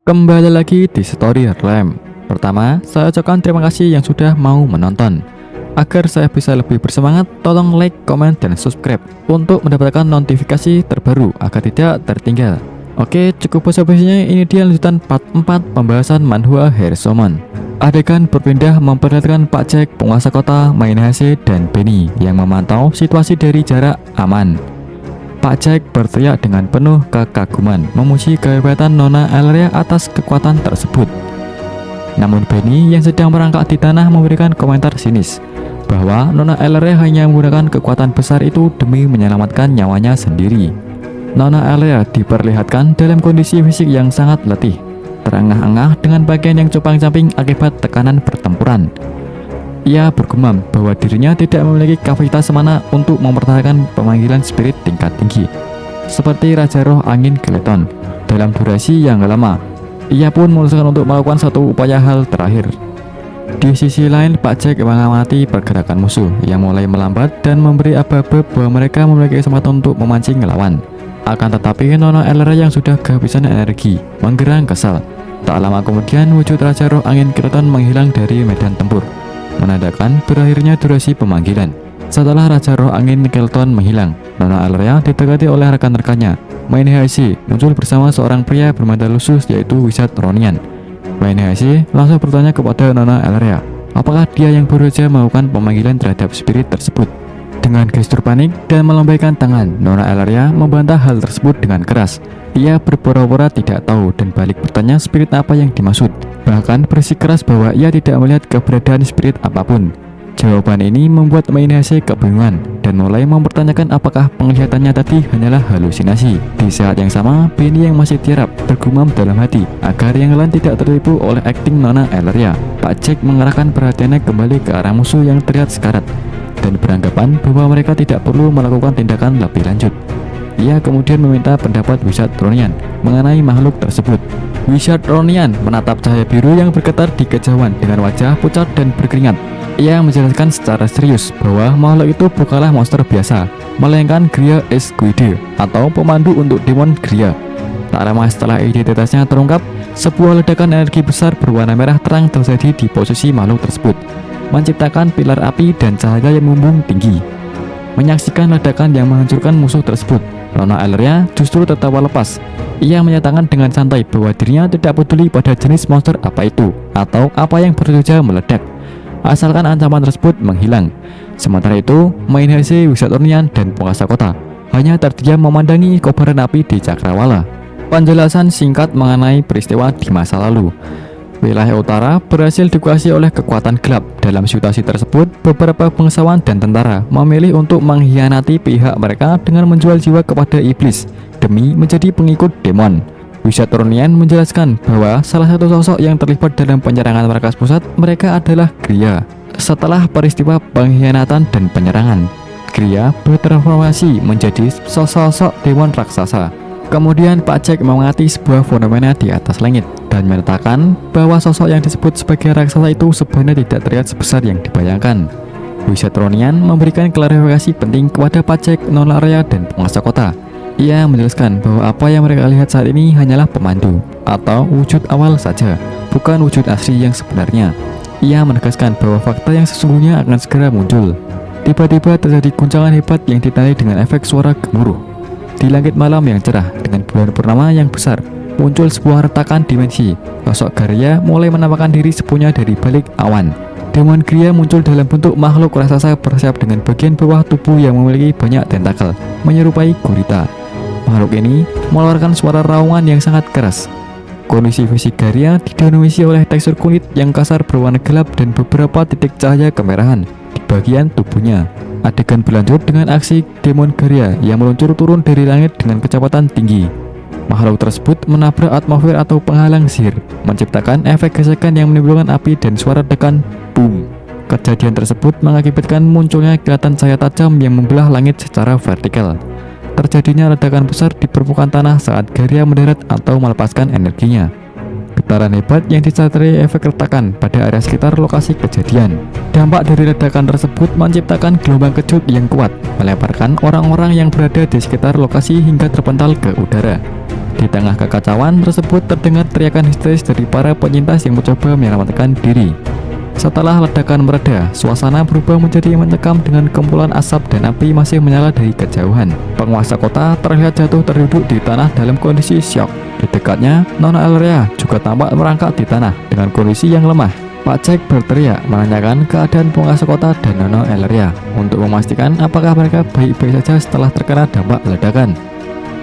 Kembali lagi di Story Realm. Pertama, saya ucapkan terima kasih yang sudah mau menonton. Agar saya bisa lebih bersemangat, tolong like, komen, dan subscribe untuk mendapatkan notifikasi terbaru agar tidak tertinggal. Oke, cukup basa-basinya, ini dia lanjutan part 4 pembahasan manhwa Hersomon. Adegan berpindah memperlihatkan Pak Jack, penguasa kota, Mainhase, dan Benny yang memantau situasi dari jarak aman. Pak Jack berteriak dengan penuh kekaguman, memuji kehebatan Nona Elleria atas kekuatan tersebut. Namun Benny yang sedang merangkak di tanah memberikan komentar sinis bahwa Nona Elleria hanya menggunakan kekuatan besar itu demi menyelamatkan nyawanya sendiri. Nona Elleria diperlihatkan dalam kondisi fisik yang sangat letih, terengah-engah dengan bagian yang compang-camping akibat tekanan pertempuran. Ia bergumam bahwa dirinya tidak memiliki kapasitas semana untuk mempertahankan pemanggilan spirit tingkat tinggi seperti Raja Roh Angin Geleton dalam durasi yang lama. Ia pun memutuskan untuk melakukan satu upaya hal terakhir. Di sisi lain, Pak Jack mengamati pergerakan musuh yang mulai melambat dan memberi aba-aba bahwa mereka memiliki kesempatan untuk memancing lawan. Akan tetapi Nona Elleria yang sudah kehabisan energi menggerang kesal. Tak lama kemudian wujud Raja Roh Angin Geleton menghilang dari medan tempur, menandakan berakhirnya durasi pemanggilan. Setelah Raja Roh Angin Geleton menghilang, Nona Elleria didekati oleh rekan-rekannya. Mainhase muncul bersama seorang pria bermata lusuh yaitu Wizard Ronian. Mainhase langsung bertanya kepada Nona Elleria, apakah dia yang baru saja melakukan pemanggilan terhadap spirit tersebut. Dengan gestur panik dan melambaikan tangan, Nona Elleria membantah hal tersebut dengan keras. Ia berpura-pura tidak tahu dan balik bertanya spirit apa yang dimaksud. Bahkan bersikeras bahwa ia tidak melihat keberadaan spirit apapun. Jawaban ini membuat Mainhase kebingungan dan mulai mempertanyakan apakah penglihatannya tadi hanyalah halusinasi. Di saat yang sama, Benny yang masih tiarap bergumam dalam hati agar yang lain tidak tertipu oleh akting Nona Elleria. Pak Jack mengarahkan perhatiannya kembali ke arah musuh yang terlihat sekarat dan beranggapan bahwa mereka tidak perlu melakukan tindakan lebih lanjut. Ia kemudian meminta pendapat Wizard Ronian mengenai makhluk tersebut. Wizard Ronian menatap cahaya biru yang bergetar di kejauhan dengan wajah pucat dan berkeringat. Ia menjelaskan secara serius bahwa makhluk itu bukanlah monster biasa, melainkan Gria Esquide atau pemandu untuk demon Gria. Tak lama setelah identitasnya terungkap, sebuah ledakan energi besar berwarna merah terang terjadi di posisi makhluk tersebut, menciptakan pilar api dan cahaya yang membumbung tinggi. Menyaksikan ledakan yang menghancurkan musuh tersebut, Nona Elleria justru tertawa lepas. Ia menyatakan dengan santai bahwa dirinya tidak peduli pada jenis monster apa itu atau apa yang baru saja meledak, asalkan ancaman tersebut menghilang. Sementara itu, Mainhase, Wizard Ronian, dan penguasa kota hanya terdiam memandangi kobaran api di Cakrawala. Penjelasan singkat mengenai peristiwa di masa lalu. Wilayah utara berhasil dikuasai oleh kekuatan gelap. Dalam situasi tersebut, beberapa bangsawan dan tentara memilih untuk mengkhianati pihak mereka dengan menjual jiwa kepada iblis demi menjadi pengikut demon. Wizard Ronian menjelaskan bahwa salah satu sosok yang terlibat dalam penyerangan markas pusat mereka adalah Gria. Setelah peristiwa pengkhianatan dan penyerangan, Gria bertransformasi menjadi sosok demon raksasa. Kemudian Pak Jack mengamati sebuah fenomena di atas langit dan menyatakan bahwa sosok yang disebut sebagai raksasa itu sebenarnya tidak terlihat sebesar yang dibayangkan. Wizard Ronian memberikan klarifikasi penting kepada Pak Jack, Nona Elleria, dan penguasa kota. Ia menjelaskan bahwa apa yang mereka lihat saat ini hanyalah pemandu atau wujud awal saja, bukan wujud asli yang sebenarnya. Ia menegaskan bahwa fakta yang sesungguhnya akan segera muncul. Tiba-tiba terjadi guncangan hebat yang ditandai dengan efek suara gemuruh. Di langit malam yang cerah dengan bulan purnama yang besar, muncul sebuah retakan dimensi. Sosok Gria mulai menampakkan diri sepunya dari balik awan. Demon Gria muncul dalam bentuk makhluk raksasa bersayap dengan bagian bawah tubuh yang memiliki banyak tentakel, menyerupai gurita. Makhluk ini mengeluarkan suara raungan yang sangat keras. Kondisi fisik Gria didominasi oleh tekstur kulit yang kasar berwarna gelap dan beberapa titik cahaya kemerahan di bagian tubuhnya. Adegan berlanjut dengan aksi demon Gria yang meluncur turun dari langit dengan kecepatan tinggi. Makhluk tersebut menabrak atmosfer atau penghalang sihir, menciptakan efek gesekan yang menimbulkan api dan suara ledakan boom. Kejadian tersebut mengakibatkan munculnya kilatan cahaya tajam yang membelah langit secara vertikal. Terjadinya ledakan besar di permukaan tanah saat Gria mendarat atau melepaskan energinya. Getaran hebat yang disertai efek retakan pada area sekitar lokasi kejadian. Dampak dari ledakan tersebut menciptakan gelombang kejut yang kuat, melemparkan orang-orang yang berada di sekitar lokasi hingga terpental ke udara. Di tengah kekacauan tersebut terdengar teriakan histeris dari para penyintas yang mencoba menyelamatkan diri. Setelah ledakan mereda, suasana berubah menjadi mencekam dengan kumpulan asap dan api masih menyala dari kejauhan. Penguasa kota terlihat jatuh terduduk di tanah dalam kondisi syok. Di dekatnya, Nona Elleria juga tampak merangkak di tanah dengan kondisi yang lemah. Pak Jack berteriak menanyakan keadaan penguasa kota dan Nona Elleria untuk memastikan apakah mereka baik-baik saja setelah terkena dampak ledakan.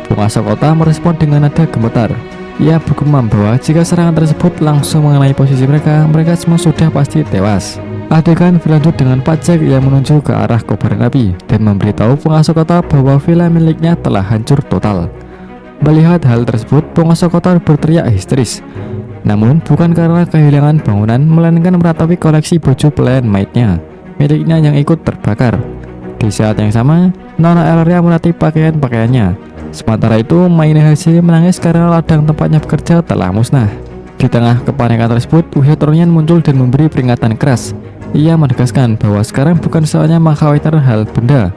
Penguasa kota merespon dengan nada gemetar. Ia bergumam bahwa jika serangan tersebut langsung mengenai posisi mereka, mereka semua sudah pasti tewas. Adegan berlanjut dengan Pak Jack yang menuju ke arah kobaran api dan memberitahu penguasa kota bahwa villa miliknya telah hancur total. Melihat hal tersebut, penguasa kota berteriak histeris. Namun bukan karena kehilangan bangunan, melainkan meratapi koleksi baju pelayan maidnya miliknya yang ikut terbakar. Di saat yang sama, Nona Elleria meratip pakaian-pakaiannya. Sementara itu, Maynehase menangis karena ladang tempatnya bekerja telah musnah. Di tengah kepanikan tersebut, Wihyatronian muncul dan memberi peringatan keras. Ia menegaskan bahwa sekarang bukan saatnya mengkhawatirkan hal benda.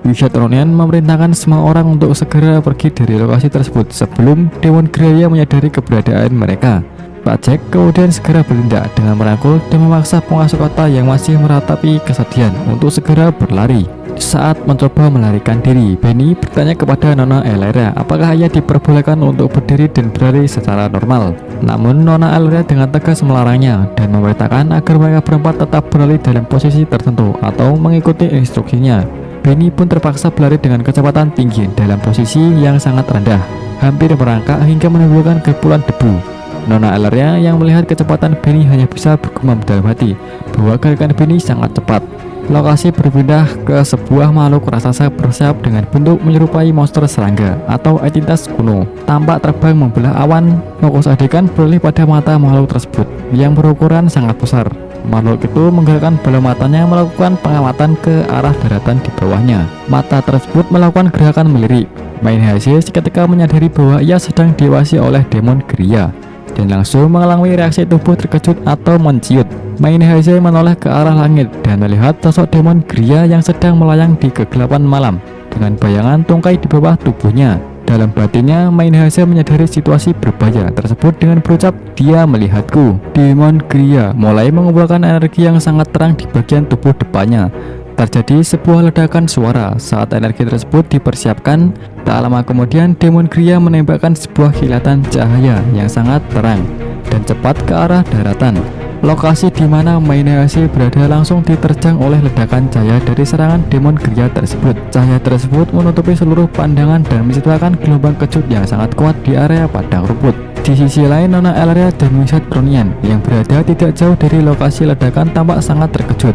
Wihyatronian memerintahkan semua orang untuk segera pergi dari lokasi tersebut sebelum Demon Graya menyadari keberadaan mereka. Pak Jack kemudian segera bertindak dengan merangkul dan memaksa penguasa kota yang masih meratapi kesedihan untuk segera berlari. Saat mencoba melarikan diri, Benny bertanya kepada Nona Elleria apakah ia diperbolehkan untuk berdiri dan berlari secara normal. Namun Nona Elleria dengan tegas melarangnya dan memerintahkan agar mereka berempat tetap berlari dalam posisi tertentu atau mengikuti instruksinya. Benny pun terpaksa berlari dengan kecepatan tinggi dalam posisi yang sangat rendah, hampir merangkak hingga menimbulkan kepulan debu. Nona Elleria yang melihat kecepatan Benny hanya bisa bergumam dalam hati bahwa gerakan Benny sangat cepat. Lokasi berpindah ke sebuah makhluk raksasa bersayap dengan bentuk menyerupai monster serangga atau entitas kuno. Tampak terbang membelah awan. Fokus adegan beralih pada mata makhluk tersebut yang berukuran sangat besar. Makhluk itu menggerakkan bola matanya melakukan pengamatan ke arah daratan di bawahnya. Mata tersebut melakukan gerakan melirik. Maynehase seketika menyadari bahwa ia sedang diawasi oleh Demon Graya dan langsung mengalami reaksi tubuh terkejut atau menciut. Maynehase menoleh ke arah langit dan melihat sosok Demon Graya yang sedang melayang di kegelapan malam dengan bayangan tungkai di bawah tubuhnya. Dalam batinnya, Maynehase menyadari situasi berbahaya tersebut dengan berucap, "Dia melihatku." Demon Graya mulai mengumpulkan energi yang sangat terang di bagian tubuh depannya. Terjadi sebuah ledakan suara. Saat energi tersebut dipersiapkan, tak lama kemudian Demon Graya menembakkan sebuah kilatan cahaya yang sangat terang dan cepat ke arah daratan. Lokasi di mana Maynehase berada langsung diterjang oleh ledakan cahaya dari serangan Demon Graya tersebut. Cahaya tersebut menutupi seluruh pandangan dan menciptakan gelombang kejut yang sangat kuat di area padang rumput. Di sisi lain, Nona Elleria dan Wihyatronian yang berada tidak jauh dari lokasi ledakan tampak sangat terkejut.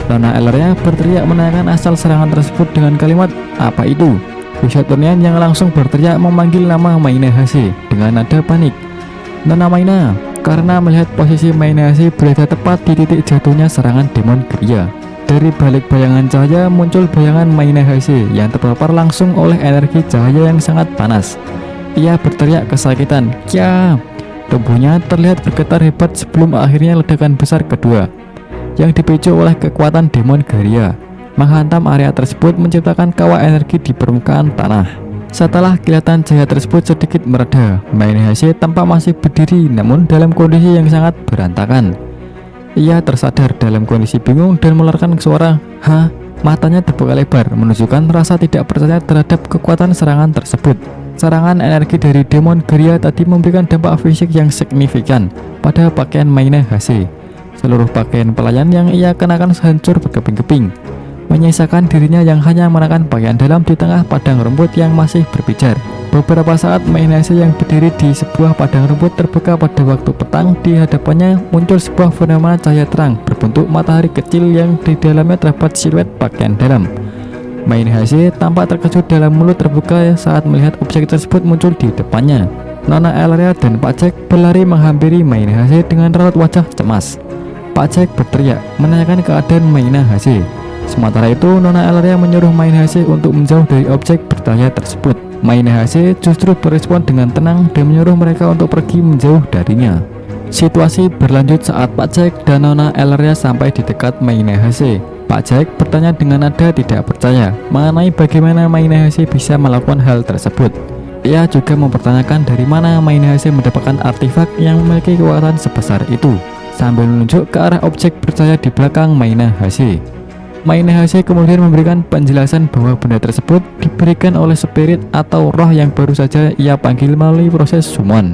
Nona Elleria berteriak menanyakan asal serangan tersebut dengan kalimat, "Apa itu?" Wihyatronian yang langsung berteriak memanggil nama Maynehase dengan nada panik. "Nona Mayna," karena melihat posisi Maynehase berada tepat di titik jatuhnya serangan Demon Graya. Dari balik bayangan cahaya muncul bayangan Maynehase yang terpapar langsung oleh energi cahaya yang sangat panas. Ia berteriak kesakitan, "Kya!" Tubuhnya terlihat bergetar hebat sebelum akhirnya ledakan besar kedua yang dipicu oleh kekuatan Demon Graya menghantam area tersebut menciptakan kawah energi di permukaan tanah. Setelah kilatan cahaya tersebut sedikit mereda, Maynehase tampak masih berdiri namun dalam kondisi yang sangat berantakan. Ia tersadar dalam kondisi bingung dan mengeluarkan suara "Ha!" Matanya terbuka lebar menunjukkan rasa tidak percaya terhadap kekuatan serangan tersebut. Serangan energi dari Demon Graya tadi memberikan dampak fisik yang signifikan pada pakaian Maynehase. Seluruh pakaian pelayan yang ia kenakan hancur berkeping-keping, menyisakan dirinya yang hanya mengenakan pakaian dalam di tengah padang rumput yang masih berpijar. Beberapa saat Maynehase yang berdiri di sebuah padang rumput terbuka pada waktu petang. Di hadapannya muncul sebuah fenomena cahaya terang berbentuk matahari kecil yang di dalamnya terdapat siluet pakaian dalam. Maynehase tampak terkejut dalam mulut terbuka saat melihat objek tersebut muncul di depannya. Nona Elleria dan Pak Jack berlari menghampiri Maynehase dengan raut wajah cemas. Pak Jack berteriak menanyakan keadaan Maynehase. Sementara itu, Nona Elleria menyuruh Maynehase untuk menjauh dari objek bercahaya tersebut. Maynehase justru berespon dengan tenang dan menyuruh mereka untuk pergi menjauh darinya. Situasi berlanjut saat Pak Jack dan Nona Elleria sampai di dekat Maynehase. Pak Jack bertanya dengan nada tidak percaya mengenai bagaimana Maynehase bisa melakukan hal tersebut. Ia juga mempertanyakan dari mana Mainehase mendapatkan artefak yang memiliki kekuatan sebesar itu, sambil menunjuk ke arah objek bercahaya di belakang Mainehase. Mainehase kemudian memberikan penjelasan bahwa benda tersebut diberikan oleh spirit atau roh yang baru saja ia panggil melalui proses summon.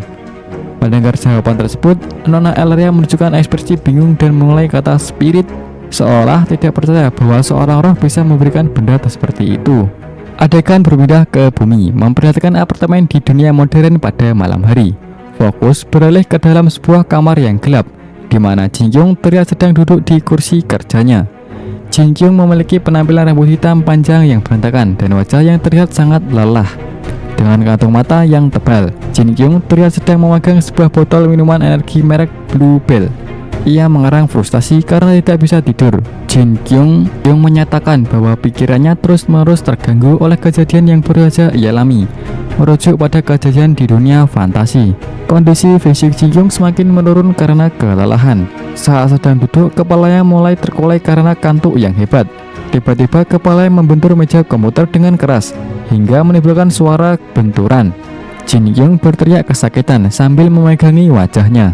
Mendengar jawaban tersebut, Nona Elleria menunjukkan ekspresi bingung dan mulai kata spirit, seolah tidak percaya bahwa seorang roh bisa memberikan benda seperti itu. Adegan berpindah ke bumi, memperlihatkan apartemen di dunia modern pada malam hari. Fokus beralih ke dalam sebuah kamar yang gelap, di mana Jin Kyung terlihat sedang duduk di kursi kerjanya. Jin Kyung memiliki penampilan rambut hitam panjang yang berantakan dan wajah yang terlihat sangat lelah. Dengan kantung mata yang tebal, Jin Kyung terlihat sedang memegang sebuah botol minuman energi merek Blue Bell. Ia mengerang frustasi karena tidak bisa tidur. Jin Kyung menyatakan bahwa pikirannya terus-menerus terganggu oleh kejadian yang baru saja ia alami, merujuk pada kejadian di dunia fantasi. Kondisi fisik Jin Kyung semakin menurun karena kelelahan. Saat sedang duduk, kepalanya mulai terkulai karena kantuk yang hebat. Tiba-tiba kepalanya membentur meja komputer dengan keras, hingga menimbulkan suara benturan. Jin Kyung berteriak kesakitan sambil memegangi wajahnya.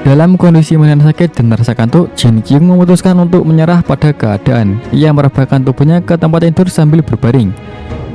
Dalam kondisi menahan sakit dan rasa kantuk, Jin Kyung memutuskan untuk menyerah pada keadaan. Ia merebahkan tubuhnya ke tempat tidur sambil berbaring.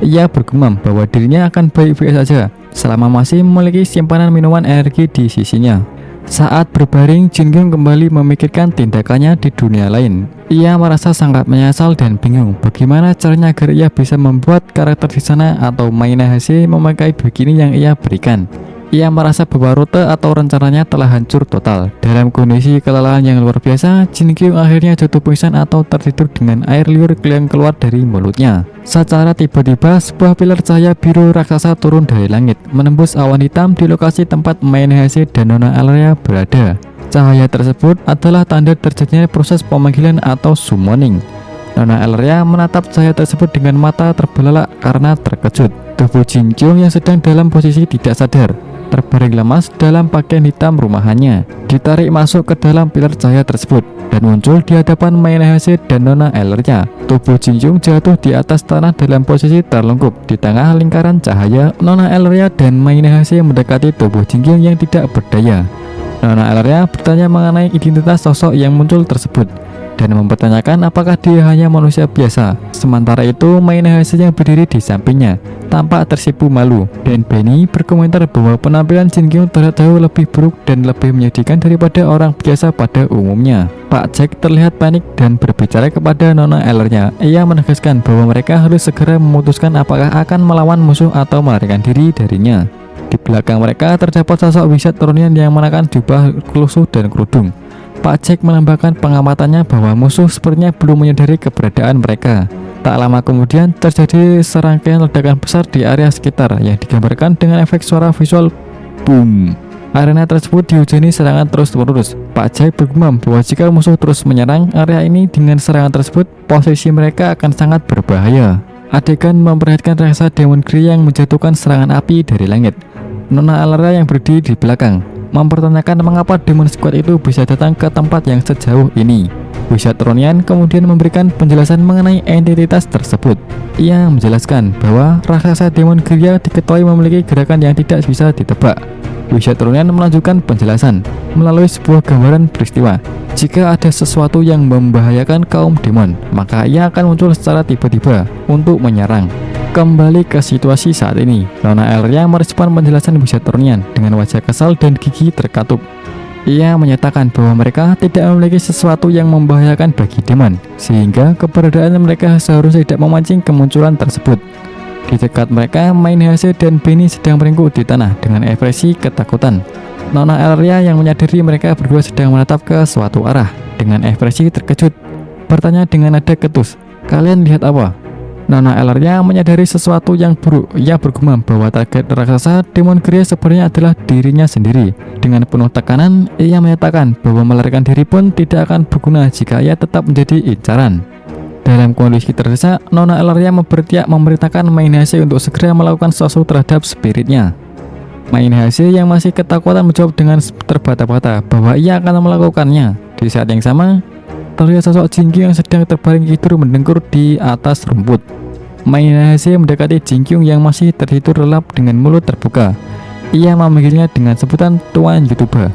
Ia bergumam bahwa dirinya akan baik-baik saja selama masih memiliki simpanan minuman energi di sisinya. Saat berbaring, Jin Kyung kembali memikirkan tindakannya di dunia lain. Ia merasa sangat menyesal dan bingung bagaimana caranya agar ia bisa membuat karakter di sana atau Mainehase memakai bikini yang ia berikan. Ia merasa bahwa rute atau rencananya telah hancur total. Dalam kondisi kelelahan yang luar biasa, Jin Kyung akhirnya jatuh pingsan atau tertidur dengan air liur yang keluar dari mulutnya. Secara tiba-tiba, sebuah pilar cahaya biru raksasa turun dari langit, menembus awan hitam di lokasi tempat Mainehase dan Nona Elleria berada. Cahaya tersebut adalah tanda terjadinya proses pemanggilan atau summoning. Nona Elleria menatap cahaya tersebut dengan mata terbelalak karena terkejut. Tubuh Jin Kyung yang sedang dalam posisi tidak sadar terbaring lemas dalam pakaian hitam rumahannya, ditarik masuk ke dalam pilar cahaya tersebut dan muncul di hadapan Mainehase dan Nona Elleria. Tubuh Jin Kyung jatuh di atas tanah dalam posisi terlengkup di tengah lingkaran cahaya. Nona Elleria dan Mainehase mendekati tubuh Jin Kyung yang tidak berdaya. Nona Elleria bertanya mengenai identitas sosok yang muncul tersebut dan mempertanyakan apakah dia hanya manusia biasa. Sementara itu, Mainehase yang berdiri di sampingnya tampak tersipu malu, dan Benny berkomentar bahwa penampilan Jin Kyung terlihat jauh lebih buruk dan lebih menyedihkan daripada orang biasa pada umumnya. Pak Jack terlihat panik dan berbicara kepada Nona Elleria. Ia menegaskan bahwa mereka harus segera memutuskan apakah akan melawan musuh atau melarikan diri darinya. Di belakang mereka terdapat sosok wizard Ronin yang mengenakan jubah lusuh dan kerudung. Pak Jack menambahkan pengamatannya bahwa musuh sepertinya belum menyadari keberadaan mereka. Tak lama kemudian terjadi serangkaian ledakan besar di area sekitar yang digambarkan dengan efek suara visual boom. Arena tersebut dihujani serangan terus-menerus. Pak Jack bergumam bahwa jika musuh terus menyerang area ini dengan serangan tersebut, posisi mereka akan sangat berbahaya. Adegan memperlihatkan raksasa Demon Grey yang menjatuhkan serangan api dari langit. Nona Elleria yang berdiri di belakang mempertanyakan mengapa Demon Squad itu bisa datang ke tempat yang sejauh ini. Wizard Ronian kemudian memberikan penjelasan mengenai entitas tersebut. Ia menjelaskan bahwa raksasa Demon Grey diketahui memiliki gerakan yang tidak bisa ditebak. Wizard Ronian melanjutkan penjelasan melalui sebuah gambaran peristiwa. Jika ada sesuatu yang membahayakan kaum demon, maka ia akan muncul secara tiba-tiba untuk menyerang. Kembali ke situasi saat ini, Nona Elleria merespon penjelasan Wizard Ronian dengan wajah kesal dan gigi terkatup. Ia menyatakan bahwa mereka tidak memiliki sesuatu yang membahayakan bagi demon, sehingga keberadaan mereka seharusnya tidak memancing kemunculan tersebut. Di dekat mereka, Mainehase dan Benny sedang meringkuk di tanah dengan ekspresi ketakutan. Nona Elleria yang menyadari mereka berdua sedang menatap ke suatu arah dengan ekspresi terkejut, bertanya dengan nada ketus, "Kalian lihat apa?" Nona Elleria menyadari sesuatu yang buruk. Ia bergumam bahwa target raksasa Demon Grey sebenarnya adalah dirinya sendiri. Dengan penuh tekanan, ia menyatakan bahwa melarikan diri pun tidak akan berguna jika ia tetap menjadi incaran. Dalam kondisi terdesak, Nona Elleria berteriak memerintahkan Mainehase untuk segera melakukan sesuatu terhadap spiritnya. Mainehase yang masih ketakutan menjawab dengan terbata-bata bahwa ia akan melakukannya. Di saat yang sama, terlihat sosok Jin Kyung yang sedang terbaring tidur mendengkur di atas rumput. Mainahase mendekati Jinkyung yang masih tertidur lelap dengan mulut terbuka. Ia memanggilnya dengan sebutan Tuan Yutuba.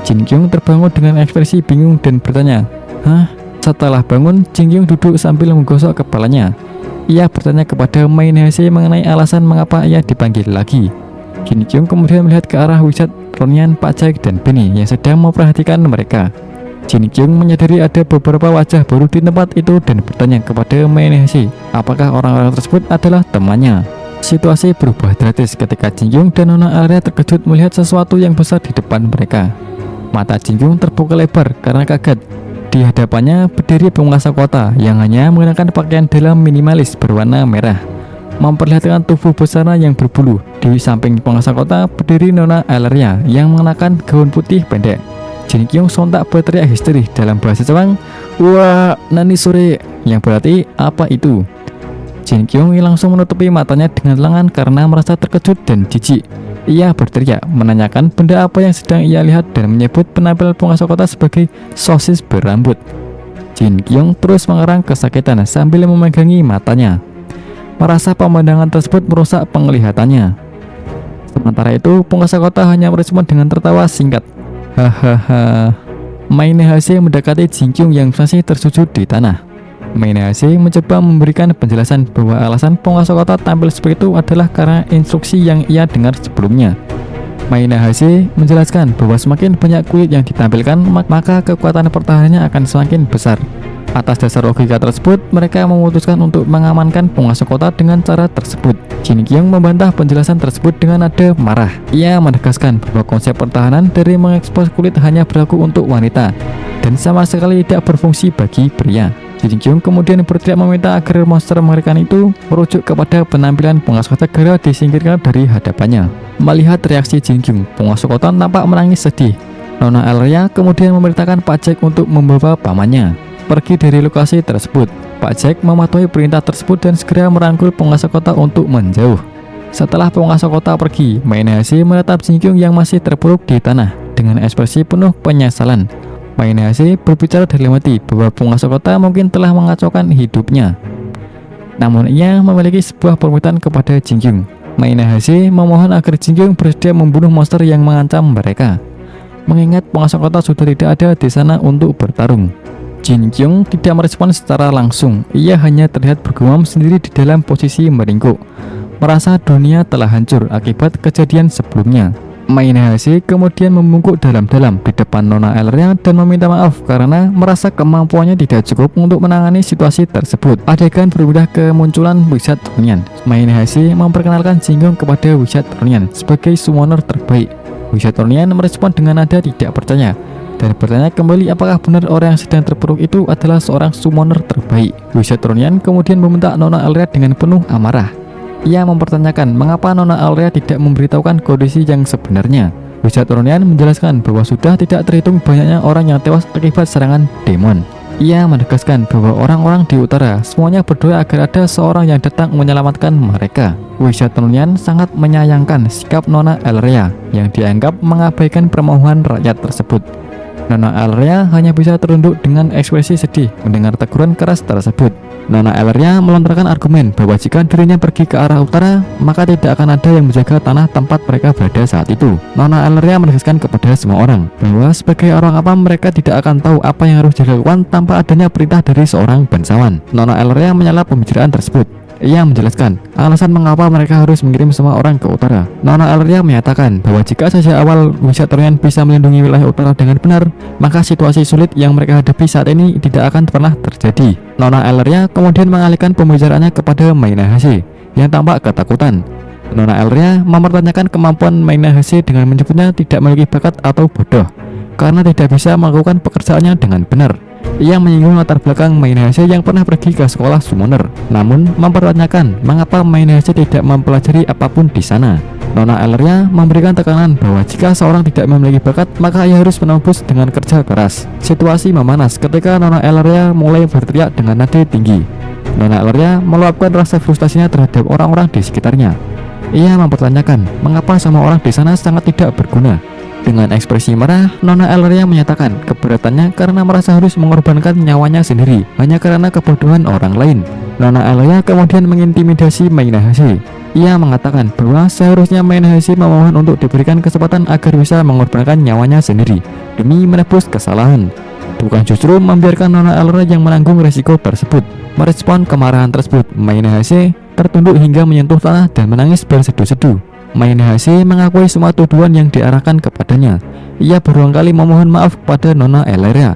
Jinkyung terbangun dengan ekspresi bingung dan bertanya, "Hah?" Setelah bangun, Jinkyung duduk sambil menggosok kepalanya. Ia bertanya kepada Mainahase mengenai alasan mengapa ia dipanggil lagi. Jinkyung kemudian melihat ke arah Wizard Ronyan, Pak Jack, dan Benny yang sedang memperhatikan mereka. Jinkyung menyadari ada beberapa wajah baru di tempat itu dan bertanya kepada Mainahase apakah orang-orang tersebut adalah temannya. Situasi berubah drastis ketika Jinkyung dan Nona Elria terkejut melihat sesuatu yang besar di depan mereka. Mata Jinkyung terbuka lebar karena kaget. Di hadapannya berdiri penguasa kota yang hanya mengenakan pakaian dalam minimalis berwarna merah, memperlihatkan tubuh besarnya yang berbulu. Di samping penguasa kota berdiri Nona Elria yang mengenakan gaun putih pendek. Jinkyung sontak berteriak histeris dalam bahasa Jepang, "Wah, nani sore," yang berarti apa itu. Jinkyung langsung menutupi matanya dengan lengan karena merasa terkejut dan jijik. Ia berteriak menanyakan benda apa yang sedang ia lihat dan menyebut penampilan penguasa kota sebagai sosis berambut. Jinkyung terus mengerang kesakitan sambil memegangi matanya. Merasa pemandangan tersebut merusak penglihatannya. Sementara itu, penguasa kota hanya merespon dengan tertawa singkat. Hahaha. Mainahase mendekati Jinkyung yang masih tersujud di tanah. Mainahase mencoba memberikan penjelasan bahwa alasan penguasa kota tampil seperti itu adalah karena instruksi yang ia dengar sebelumnya. Mainahase menjelaskan bahwa semakin banyak kulit yang ditampilkan, maka kekuatan pertahanannya akan semakin besar. Atas dasar logika tersebut, mereka memutuskan untuk mengamankan penguasa kota dengan cara tersebut. Jinkyung membantah penjelasan tersebut dengan nada marah. Ia menegaskan bahwa konsep pertahanan dari mengekspos kulit hanya berlaku untuk wanita dan sama sekali tidak berfungsi bagi pria. Jinkyung kemudian berteriak meminta agar monster mengerikan itu merujuk kepada penampilan penguasa kota segera disingkirkan dari hadapannya. Melihat reaksi Jinkyung, penguasa kota nampak menangis sedih. Nona Elria kemudian memerintahkan Pak Jack untuk membawa pamannya pergi dari lokasi tersebut. Pak Jack mematuhi perintah tersebut dan segera merangkul penguasa kota untuk menjauh. Setelah penguasa kota pergi, Mainahase menatap Jinkyung yang masih terpuruk di tanah dengan ekspresi penuh penyesalan. Mainahase berbicara dalam hati bahwa penguasa kota mungkin telah mengacaukan hidupnya. Namun ia memiliki sebuah permintaan kepada Jinkyung. Mainahase memohon agar Jinkyung bersedia membunuh monster yang mengancam mereka, mengingat penguasa kota sudah tidak ada di sana untuk bertarung. Jinkyung tidak merespon secara langsung. Ia hanya terlihat bergumam sendiri di dalam posisi meringkuk, merasa dunia telah hancur akibat kejadian sebelumnya. Mainahase kemudian membungkuk dalam-dalam di depan Nona Elria dan meminta maaf karena merasa kemampuannya tidak cukup untuk menangani situasi tersebut. Adegan berpindah ke munculan Wizard Ronyan. Mainahase memperkenalkan Jinkyung kepada Wizard Ronyan sebagai summoner terbaik. Wizard Ronyan merespon dengan nada tidak percaya dan bertanya kembali apakah benar orang yang sedang terpuruk itu adalah seorang summoner terbaik. Wizard Ronyan kemudian membentak Nona Elria dengan penuh amarah. Ia mempertanyakan mengapa Nona Elria tidak memberitahukan kondisi yang sebenarnya. Wizard Ronyan menjelaskan bahwa sudah tidak terhitung banyaknya orang yang tewas akibat serangan demon. Ia menegaskan bahwa orang-orang di utara semuanya berdoa agar ada seorang yang datang menyelamatkan mereka. Wizard Ronyan sangat menyayangkan sikap Nona Elria yang dianggap mengabaikan permohonan rakyat tersebut. Nona Elria hanya bisa tertunduk dengan ekspresi sedih mendengar teguran keras tersebut. Nona Elria melontarkan argumen bahwa jika dirinya pergi ke arah utara, maka tidak akan ada yang menjaga tanah tempat mereka berada saat itu. Nona Elria menegaskan kepada semua orang bahwa sebagai orang awam mereka tidak akan tahu apa yang harus dilakukan tanpa adanya perintah dari seorang bangsawan. Nona Elria menyela pembicaraan tersebut. Ia menjelaskan alasan mengapa mereka harus mengirim semua orang ke utara. Nona Elria menyatakan bahwa jika saja awal Wizard Ronyan bisa melindungi wilayah utara dengan benar, maka situasi sulit yang mereka hadapi saat ini tidak akan pernah terjadi. Nona Elria kemudian mengalihkan pembicaraannya kepada Mainahase yang tampak ketakutan. Nona Elria mempertanyakan kemampuan Mainahase dengan menyebutnya tidak memiliki bakat atau bodoh karena tidak bisa melakukan pekerjaannya dengan benar. Ia menyinggung latar belakang Mainahase yang pernah pergi ke sekolah summoner, namun mempertanyakan mengapa Mainahase tidak mempelajari apapun di sana. Nona Elria memberikan tekanan bahwa jika seorang tidak memiliki bakat, maka ia harus menembus dengan kerja keras. Situasi memanas ketika Nona Elria mulai berteriak dengan nada tinggi. Nona Elria meluapkan rasa frustasinya terhadap orang-orang di sekitarnya. Ia mempertanyakan mengapa semua orang di sana sangat tidak berguna. Dengan ekspresi marah, Nona Elleria menyatakan keberatannya karena merasa harus mengorbankan nyawanya sendiri hanya karena kebodohan orang lain. Nona Elleria kemudian mengintimidasi Mayinahase. Ia mengatakan bahwa seharusnya Mayinahase memohon untuk diberikan kesempatan agar bisa mengorbankan nyawanya sendiri demi menebus kesalahan, bukan justru membiarkan Nona Elleria yang menanggung resiko tersebut. Merespon kemarahan tersebut, Mayinahase tertunduk hingga menyentuh tanah dan menangis berseduh-seduh. Mayinahase mengakui semua tuduhan yang diarahkan kepadanya. Ia berulang kali memohon maaf kepada Nona Elleria.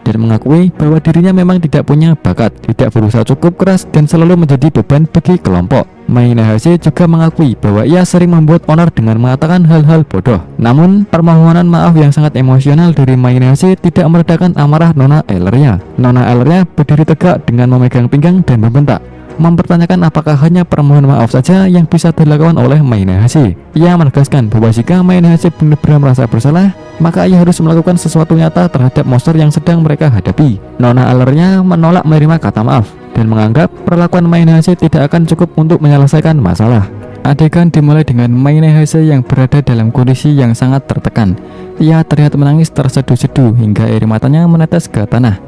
Dan mengakui bahwa dirinya memang tidak punya bakat, tidak berusaha cukup keras, dan selalu menjadi beban bagi kelompok. Mayinahase juga mengakui bahwa ia sering membuat onar dengan mengatakan hal-hal bodoh. Namun, permohonan maaf yang sangat emosional dari Mayinahase tidak meredakan amarah Nona Elleria. Nona Elleria berdiri tegak dengan memegang pinggang dan membentak, mempertanyakan apakah hanya permohonan maaf saja yang bisa dilakukan oleh Mayinahase. Ia menegaskan bahwa jika Mayinahase benar-benar merasa bersalah, maka ia harus melakukan sesuatu nyata terhadap monster yang sedang mereka hadapi. Nona Elleria menolak menerima kata maaf dan menganggap perlakuan Mayinahase tidak akan cukup untuk menyelesaikan masalah. Adegan dimulai dengan Mayinahase yang berada dalam kondisi yang sangat tertekan. Ia terlihat menangis terseduh-seduh hingga air matanya menetes ke tanah.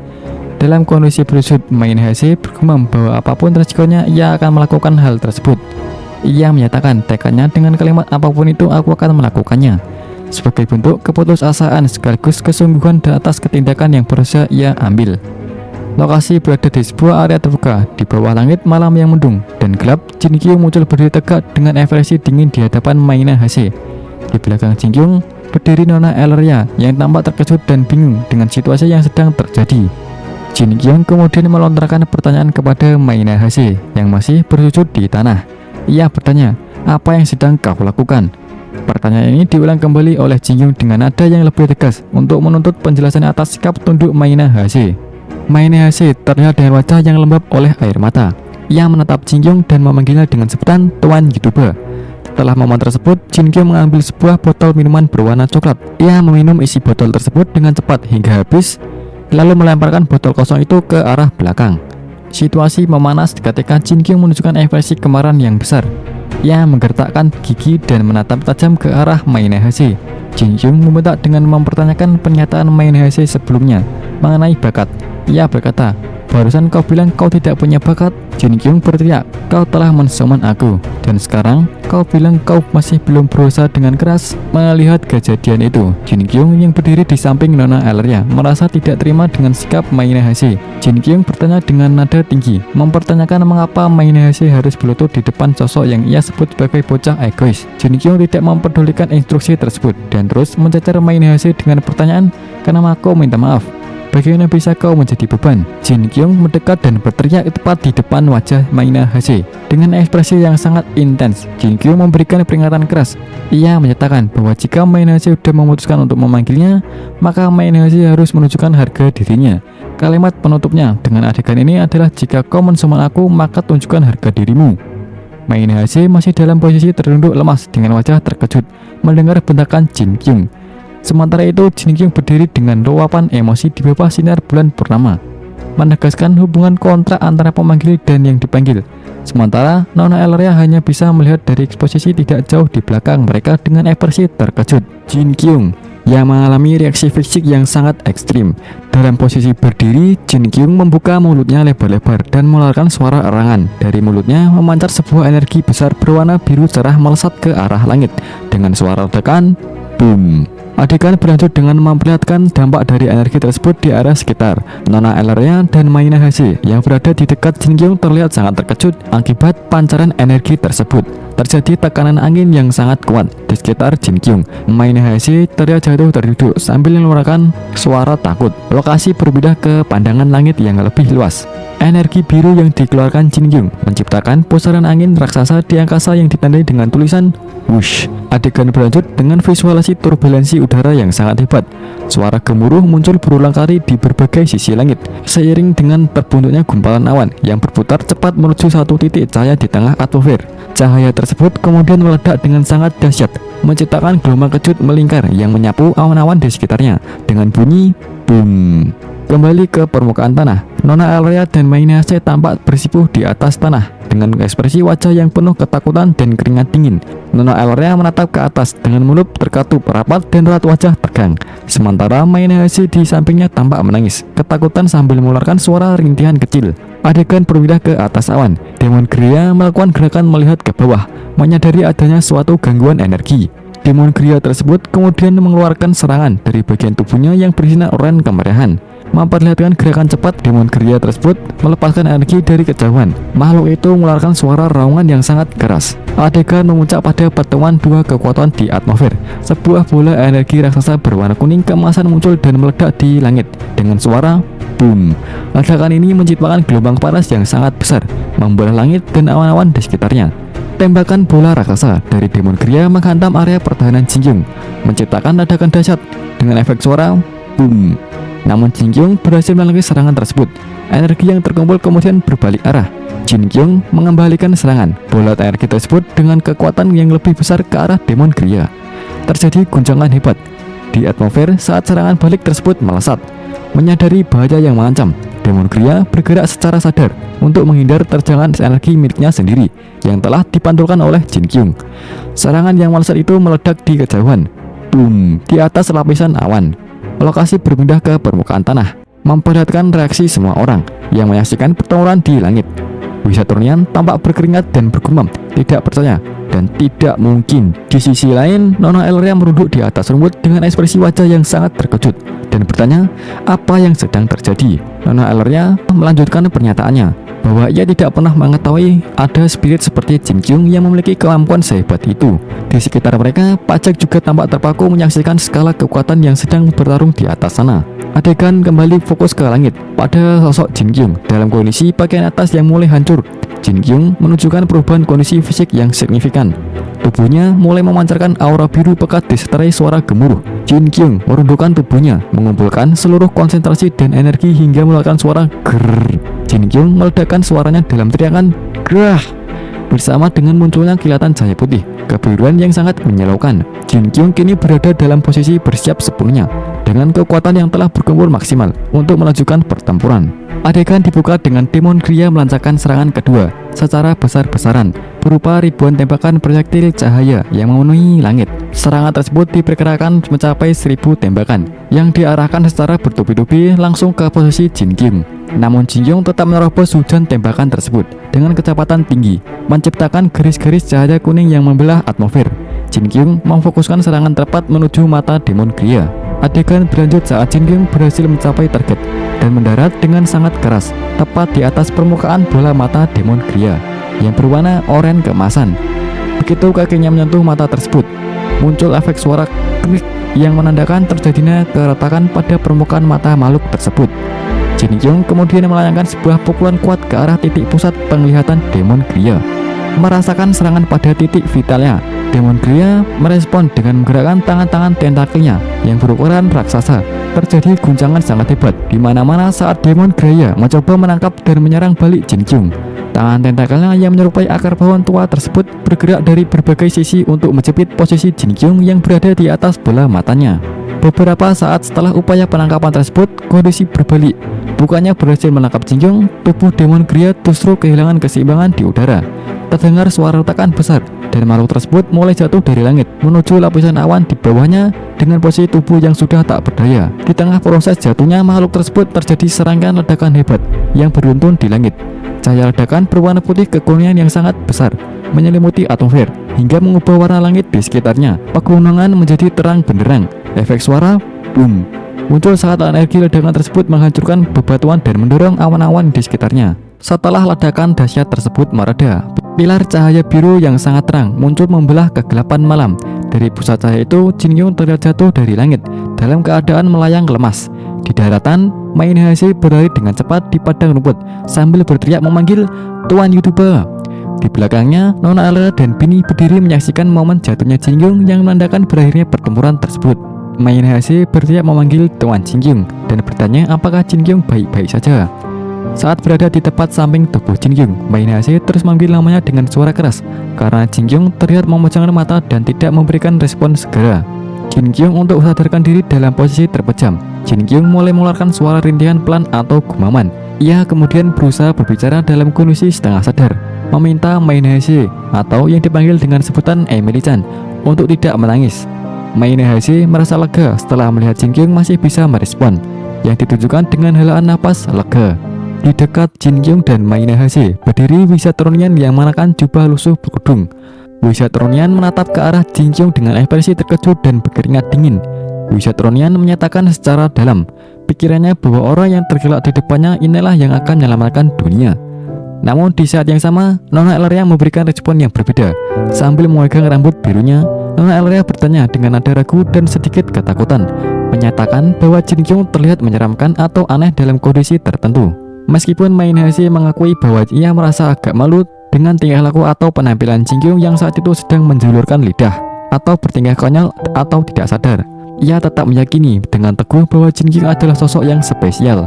Dalam kondisi bersujud, Mayinahase bergumam bahwa apapun resikonya ia akan melakukan hal tersebut. Ia menyatakan tekadnya dengan kalimat apapun itu aku akan melakukannya, sebagai bentuk keputusasaan sekaligus kesungguhan atas ketindakan yang berusaha ia ambil. Lokasi berada di sebuah area terbuka di bawah langit malam yang mendung dan gelap. Jin-Kyung muncul berdiri tegak dengan ekspresi dingin di hadapan Mayinahase. Di belakang Jin-Kyung berdiri Nona Elleria yang tampak terkejut dan bingung dengan situasi yang sedang terjadi. Jin-Kyung kemudian melontarkan pertanyaan kepada Mayinahase yang masih bersujud di tanah. Ia bertanya, apa yang sedang kau lakukan? Pertanyaan ini diulang kembali oleh Jin-Kyung dengan nada yang lebih tegas untuk menuntut penjelasan atas sikap tunduk Mayinahase. Mayinahase terlihat dengan wajah yang lembab oleh air mata. Ia menatap Jin-Kyung dan memanggilnya dengan sebutan Tuan YouTuber. Setelah momen tersebut, Jin-Kyung mengambil sebuah botol minuman berwarna coklat. Ia meminum isi botol tersebut dengan cepat hingga habis, lalu melemparkan botol kosong itu ke arah belakang. Situasi memanas ketika Jin-Kyung menunjukkan ekspresi kemarahan yang besar. Ia menggertakkan gigi dan menatap tajam ke arah Mayinahase. Jin-Kyung membentak dengan mempertanyakan pernyataan Mayinahase sebelumnya mengenai bakat. Ia berkata, barusan kau bilang kau tidak punya bakat. Jin-Kyung berteriak, kau telah mensummon aku, dan sekarang kau bilang kau masih belum berusaha dengan keras. Melihat kejadian itu, Jin-Kyung yang berdiri di samping Nona Elleria merasa tidak terima dengan sikap Mayinahase. Jin-Kyung bertanya dengan nada tinggi, mempertanyakan mengapa Mayinahase harus berlutut di depan sosok yang ia sebut sebagai bocah egois. Jin-Kyung tidak mempedulikan instruksi tersebut dan terus mencacar Mayinahase dengan pertanyaan, kenapa kau minta maaf? Bagaimana bisa kau menjadi beban? Jin-Kyung mendekat dan berteriak tepat di depan wajah Mayinahase. Dengan ekspresi yang sangat intens, Jin-Kyung memberikan peringatan keras. Ia menyatakan bahwa jika Mayinahase sudah memutuskan untuk memanggilnya, maka Mayinahase harus menunjukkan harga dirinya. Kalimat penutupnya dengan adegan ini adalah, jika kau mensummon aku, maka tunjukkan harga dirimu. Mayinahase masih dalam posisi tertunduk lemas dengan wajah terkejut mendengar bentakan Jin-Kyung. Sementara itu, Jin-Kyung berdiri dengan luapan emosi di bawah sinar bulan purnama, menegaskan hubungan kontrak antara pemanggil dan yang dipanggil. Sementara Nona Elleria hanya bisa melihat dari posisi tidak jauh di belakang mereka dengan ekspresi terkejut. Jin-Kyung yang mengalami reaksi fisik yang sangat ekstrim. Dalam posisi berdiri, Jin-Kyung membuka mulutnya lebar-lebar dan mengeluarkan suara erangan. Dari mulutnya memancar sebuah energi besar berwarna biru cerah melesat ke arah langit dengan suara ledakan, boom. Adegan berlanjut dengan memperlihatkan dampak dari energi tersebut di area sekitar. Nona Elleria dan Mayinahase yang berada di dekat Jin-Kyung terlihat sangat terkejut akibat pancaran energi tersebut. Terjadi tekanan angin yang sangat kuat di sekitar Jin-Kyung. Mayinahase terlihat jatuh terduduk sambil mengeluarkan suara takut. Lokasi berpindah ke pandangan langit yang lebih luas. Energi biru yang dikeluarkan Jin-Kyung menciptakan pusaran angin raksasa di angkasa yang ditandai dengan tulisan whoosh. Adegan berlanjut dengan visualisasi turbulensi udara yang sangat hebat. Suara gemuruh muncul berulang kali di berbagai sisi langit, seiring dengan terbentuknya gumpalan awan yang berputar cepat menuju satu titik cahaya di tengah atmosfer. Cahaya tersebut kemudian meledak dengan sangat dahsyat, menciptakan gelombang kejut melingkar yang menyapu awan-awan di sekitarnya dengan bunyi boom. Kembali ke permukaan tanah, Nona Elrea dan Mayinase tampak bersikukuh di atas tanah dengan ekspresi wajah yang penuh ketakutan dan keringat dingin. Nona Elrea menatap ke atas dengan mulut terkatup rapat dan raut wajah tegang. Sementara Mayinase di sampingnya tampak menangis, ketakutan sambil mengeluarkan suara rintihan kecil. Adegan berpindah ke atas awan. Demon Gria melakukan gerakan melihat ke bawah, menyadari adanya suatu gangguan energi. Demon Gria tersebut kemudian mengeluarkan serangan dari bagian tubuhnya yang bersinar oranye kemerahan. Memperlihatkan gerakan cepat, Demon Gria tersebut melepaskan energi dari kejauhan. Makhluk itu mengeluarkan suara raungan yang sangat keras. Adegan memuncak pada pertemuan dua kekuatan di atmosfer. Sebuah bola energi raksasa berwarna kuning keemasan muncul dan meledak di langit dengan suara boom. Ledakan ini menciptakan gelombang panas yang sangat besar, membelah langit dan awan-awan di sekitarnya. Tembakan bola raksasa dari Demon Gria menghantam area pertahanan Jinkyung, menciptakan ledakan dahsyat dengan efek suara boom. Namun Jinkyung berhasil melalui serangan tersebut. Energi yang terkumpul kemudian berbalik arah. Jinkyung mengembalikan serangan bola energi tersebut dengan kekuatan yang lebih besar ke arah Demon Gria. Terjadi guncangan hebat di atmosfer saat serangan balik tersebut melesat. Menyadari bahaya yang mengancam, Demon Gria bergerak secara sadar untuk menghindar terjangan energi miliknya sendiri yang telah dipantulkan oleh Jinkyung. Serangan yang melesat itu meledak di kejauhan, boom, di atas lapisan awan. Lokasi berpindah ke permukaan tanah, memperlihatkan reaksi semua orang yang menyaksikan pertempuran di langit. Wisatawan tampak berkeringat dan bergumam, tidak percaya dan tidak mungkin. Di sisi lain, Nona Elrea merunduk di atas rumput dengan ekspresi wajah yang sangat terkejut dan bertanya apa yang sedang terjadi. Nona Elrea melanjutkan pernyataannya bahwa ia tidak pernah mengetahui ada spirit seperti Jinkyung yang memiliki kemampuan sehebat itu. Di sekitar mereka, Pajak juga tampak terpaku menyaksikan skala kekuatan yang sedang bertarung di atas sana. Adegan kembali fokus ke langit pada sosok Jinkyung dalam kondisi pakaian atas yang mulai hancur. Jinkyung menunjukkan perubahan kondisi fisik yang signifikan. Tubuhnya mulai memancarkan aura biru pekat disertai suara gemuruh. Jinkyung merundukkan tubuhnya, mengumpulkan seluruh konsentrasi dan energi hingga mengeluarkan suara grrrr. Jinkyung meledakkan suaranya dalam teriakan grah. Bersama dengan munculnya kilatan cahaya putih, kebiruan yang sangat menyilaukan. Jinkyung kini berada dalam posisi bersiap sepenuhnya dengan kekuatan yang telah berkumpul maksimal untuk melanjutkan pertempuran. Adegan dibuka dengan Demon Gria melancarkan serangan kedua secara besar-besaran berupa ribuan tembakan proyektil cahaya yang memenuhi langit. Serangan tersebut diperkirakan mencapai 1000 tembakan yang diarahkan secara bertubi-tubi langsung ke posisi Jinkyung. Namun Jinkyung tetap menerobos hujan tembakan tersebut dengan kecepatan tinggi, menciptakan garis-garis cahaya kuning yang membelah atmosfer. Jinkyung memfokuskan serangan tepat menuju mata Demon Gria. Adegan berlanjut saat Jinkyung berhasil mencapai target dan mendarat dengan sangat keras tepat di atas permukaan bola mata Demon Gria yang berwarna oranye keemasan. Begitu kakinya menyentuh mata tersebut, muncul efek suara klik yang menandakan terjadinya keretakan pada permukaan mata makhluk tersebut. Jinkyung kemudian melayangkan sebuah pukulan kuat ke arah titik pusat penglihatan Demon Gria. Merasakan serangan pada titik vitalnya, Demon Gria merespon dengan menggerakkan tangan-tangan tentakelnya yang berukuran raksasa. Terjadi guncangan sangat hebat di mana-mana saat Demon Gria mencoba menangkap dan menyerang balik Jinkyung. Tangan tentakelnya yang menyerupai akar pohon tua tersebut bergerak dari berbagai sisi untuk menjepit posisi Jinkyung yang berada di atas bola matanya. Beberapa saat setelah upaya penangkapan tersebut, kondisi berbalik. Bukannya berhasil menangkap Jinkyung, tubuh Demon Gria justru kehilangan keseimbangan di udara. Terdengar suara retakan besar dan makhluk tersebut mulai jatuh dari langit menuju lapisan awan di bawahnya dengan posisi tubuh yang sudah tak berdaya. Di tengah proses jatuhnya makhluk tersebut terjadi serangkaian ledakan hebat yang beruntun di langit. Cahaya ledakan berwarna putih kekuningan yang sangat besar menyelimuti atmosfer hingga mengubah warna langit di sekitarnya. Pegunungan menjadi terang benderang. Efek suara boom muncul saat energi ledakan tersebut menghancurkan bebatuan dan mendorong awan-awan di sekitarnya. Setelah ledakan dahsyat tersebut mereda, pilar cahaya biru yang sangat terang muncul membelah kegelapan malam. Dari pusat cahaya itu, Jinkyung terlihat jatuh dari langit dalam keadaan melayang lemas. Di daratan, Mayinase berlari dengan cepat di padang rumput sambil berteriak memanggil Tuan YouTuber. Di belakangnya, Nona Elrea dan Bini berdiri menyaksikan momen jatuhnya Jinkyung yang menandakan berakhirnya pertempuran tersebut. Mayinase berteriak memanggil Tuan Jinkyung dan bertanya apakah Jinkyung baik-baik saja. Saat berada di tepat samping tubuh Jinkyung, Mayinase terus memanggil namanya dengan suara keras karena Jinkyung terlihat memejamkan mata dan tidak memberikan respon segera. Jinkyung untuk sadarkan diri dalam posisi terpejam. Jin Kyung mulai mengeluarkan suara rintihan pelan atau gumaman. Ia kemudian berusaha berbicara dalam kondisi setengah sadar, meminta Mainahashi atau yang dipanggil dengan sebutan Emily-chan untuk tidak menangis. Mainahashi merasa lega setelah melihat Jin Kyung masih bisa merespon, yang ditujukan dengan helaan napas lega. Di dekat Jin Kyung dan Mainahashi berdiri wisatronian yang mengenakan jubah lusuh berkerudung. Wisatronian menatap ke arah Jin Kyung dengan ekspresi terkejut dan berkeringat dingin. Wisatronian menyatakan secara dalam pikirannya bahwa orang yang tergelak di depannya inilah yang akan menyelamatkan dunia. Namun di saat yang sama, Nona Elleria memberikan respon yang berbeda. Sambil memegang rambut birunya, Nona Elleria bertanya dengan nada ragu dan sedikit ketakutan, menyatakan bahwa Jin Kyung terlihat menyeramkan atau aneh dalam kondisi tertentu. Meskipun Mainahashi mengakui bahwa ia merasa agak malu dengan tingkah laku atau penampilan Jin Kyung yang saat itu sedang menjulurkan lidah atau bertingkah konyol atau tidak sadar, ia tetap meyakini dengan teguh bahwa Jin Kyung adalah sosok yang spesial.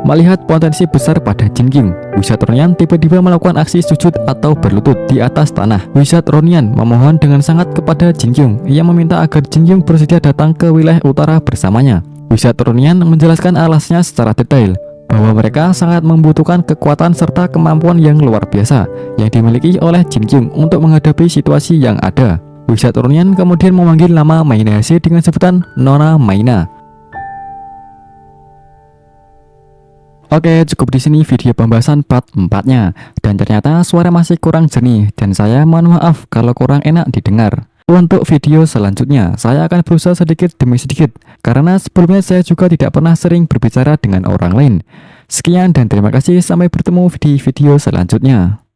Melihat potensi besar pada Jin Kyung, Wisatronian tiba-tiba melakukan aksi sujud atau berlutut di atas tanah. Wisatronian memohon dengan sangat kepada Jin Kyung. Ia meminta agar Jin Kyung bersedia datang ke wilayah utara bersamanya. Wisatronian menjelaskan alasnya secara detail bahwa mereka sangat membutuhkan kekuatan serta kemampuan yang luar biasa yang dimiliki oleh Jin Kyung untuk menghadapi situasi yang ada. Wisatronian kemudian memanggil nama Mainahashi dengan sebutan Nona Maina. Oke, cukup di sini video pembahasan part 4-nya. Dan ternyata suara masih kurang jernih dan saya mohon maaf kalau kurang enak didengar. Untuk video selanjutnya, saya akan berusaha sedikit demi sedikit karena sebelumnya saya juga tidak pernah sering berbicara dengan orang lain. Sekian dan terima kasih, sampai bertemu di video selanjutnya.